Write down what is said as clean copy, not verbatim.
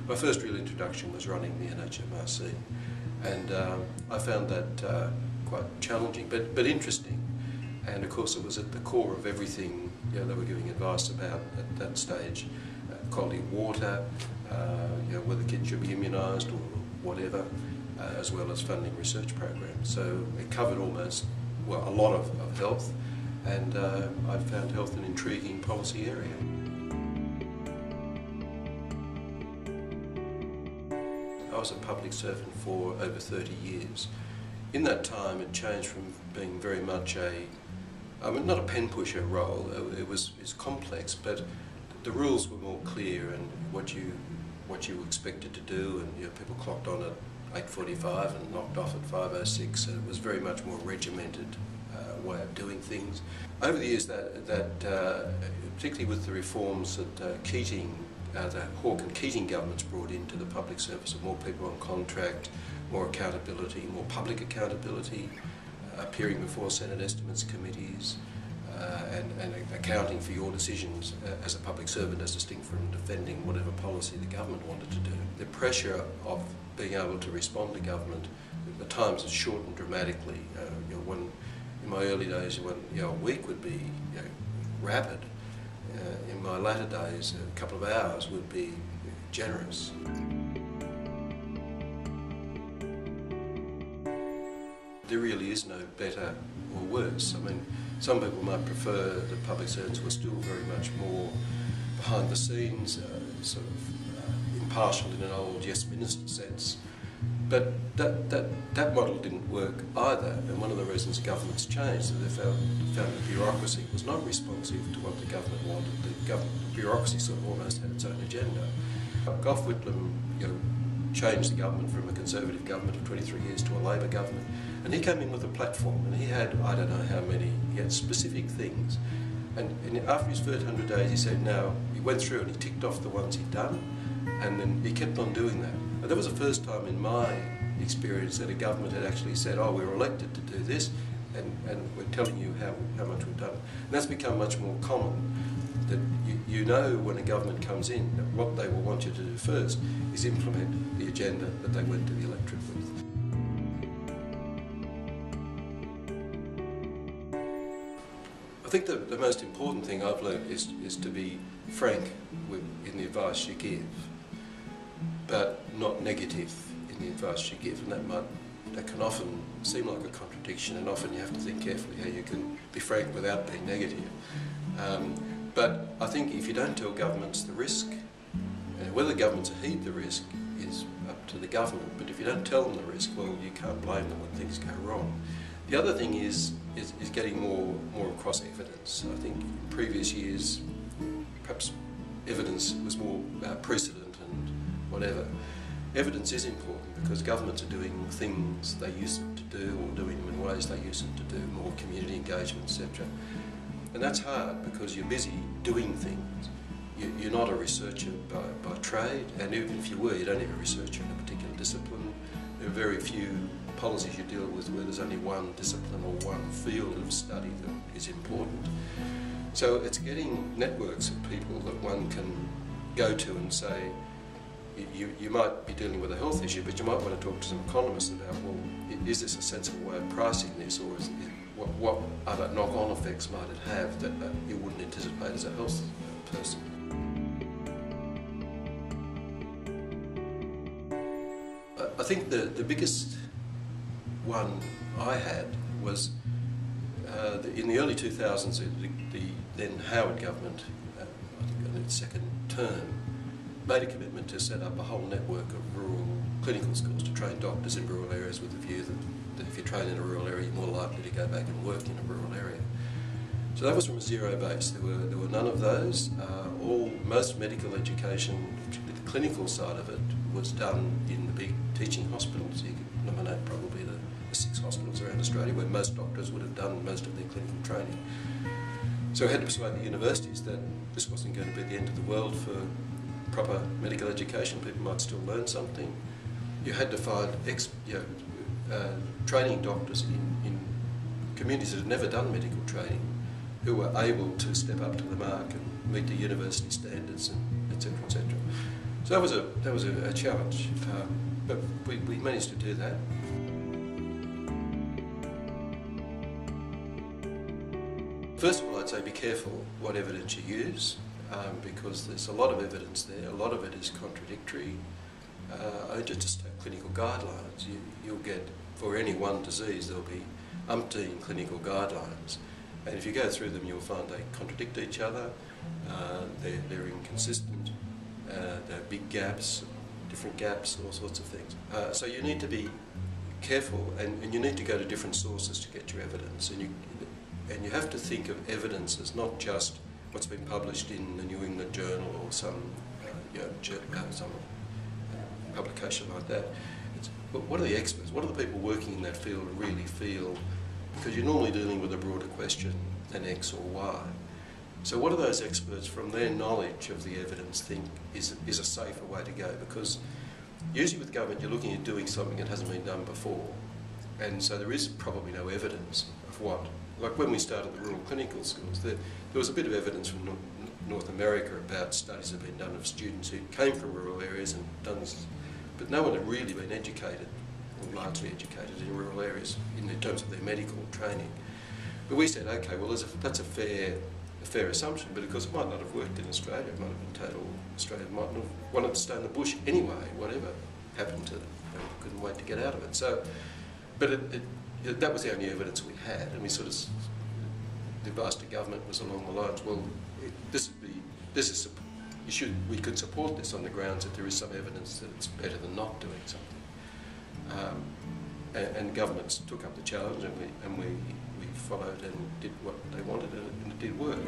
my first real introduction was running the NHMRC, and I found that quite challenging, but interesting. And of course, it was at the core of everything they were giving advice about at that stage: quality of water, whether kids should be immunised or whatever, as well as funding research programs. So it covered almost, well, a lot of health, and I found health an intriguing policy area. I was a public servant for over 30 years. In that time, it changed from being very much not a pen pusher role. It's complex, but the rules were more clear, and what you were expected to do, and people clocked on at 8:45 and knocked off at 5:06. So it was very much more regimented way of doing things. Over the years, particularly with the reforms that the Hawke and Keating governments brought into the public service, of more people on contract, more accountability, more public accountability, appearing before Senate estimates committees, and accounting for your decisions as a public servant, as distinct from defending whatever policy the government wanted to do. The pressure of being able to respond to government, the times have shortened dramatically. In my early days, a week would be rapid. In my latter days, a couple of hours would be generous. There really is no better or worse. I mean, some people might prefer that public servants were still very much more behind the scenes, sort of impartial in an old yes minister sense. But that model didn't work either, and one of the reasons governments changed is that they found the bureaucracy was not responsive to what the government wanted. The bureaucracy sort of almost had its own agenda. Gough Whitlam changed the government from a Conservative government of 23 years to a Labor government, and he came in with a platform, and he had, I don't know how many, he had specific things. And after his first 100 days, he said, he went through and he ticked off the ones he'd done, and then he kept on doing that. And that was the first time in my experience that a government had actually said, oh, we're elected to do this, and we're telling you how much we've done. And that's become much more common, that you know when a government comes in, that what they will want you to do first is implement the agenda that they went to the electorate with. I think the most important thing I've learned is to be frank in the advice you give, but not negative in the advice you give, and that can often seem like a contradiction, and often you have to think carefully how you can be frank without being negative. But I think if you don't tell governments the risk, and whether governments heed the risk is up to the government, but if you don't tell them the risk, well, you can't blame them when things go wrong. The other thing is getting more across evidence. I think in previous years, perhaps evidence was more precedent and whatever. Evidence is important because governments are doing things they used to do, or doing them in ways they used to do, more community engagement, etc. And that's hard because you're busy doing things. You're not a researcher by trade, and even if you were, you don't have a researcher in a particular discipline. There are very few policies you deal with where there's only one discipline or one field of study that is important. So it's getting networks of people that one can go to and say, you might be dealing with a health issue, but you might want to talk to some economists about, well, is this a sensible way of pricing this, or what other knock-on effects might it have that you wouldn't anticipate as a health person? I think the biggest one I had was in the early 2000s, the then Howard government, I think in its second term, made a commitment to set up a whole network of rural clinical schools to train doctors in rural areas, with the view that if you train in a rural area, you're more likely to go back and work in a rural area. So that was from a zero base. There were none of those. Most medical education, particularly the clinical side of it, was done in the big teaching hospitals. You could nominate probably the 6 hospitals around Australia where most doctors would have done most of their clinical training. So I had to persuade the universities that this wasn't going to be the end of the world for proper medical education. People might still learn something. You had to find training doctors in communities that had never done medical training, who were able to step up to the mark and meet the university standards, and etc., etc. So that was a challenge, but we managed to do that. First of all, I'd say be careful what evidence you use, because there's a lot of evidence there. A lot of it is contradictory. Just take clinical guidelines. You'll get, for any one disease, there'll be umpteen clinical guidelines, and if you go through them, you'll find they contradict each other. They're inconsistent. There are big gaps, different gaps, all sorts of things. So you need to be careful, and you need to go to different sources to get your evidence. And you have to think of evidence as not just what's been published in the New England Journal or some publication like that. But what are the experts? What are the people working in that field really feel? Because you're normally dealing with a broader question than X or Y. So what do those experts, from their knowledge of the evidence, think is a safer way to go? Because usually with government, you're looking at doing something that hasn't been done before. And so there is probably no evidence of what. Like when we started the rural clinical schools, there was a bit of evidence from North America about studies that had been done of students who came from rural areas and done this, but no one had really been educated, or largely educated in rural areas in terms of their medical training. But we said, okay, well that's a fair assumption, but of course it might not have worked in Australia, it might have been total Australia might not have wanted to stay in the bush anyway, whatever happened to them, they couldn't wait to get out of it. So, but that was the only evidence we had, and we sort of, the advice to government was along the lines, well, we could support this on the grounds that there is some evidence that it's better than not doing something. And governments took up the challenge, and we followed and did what they wanted, and it did work.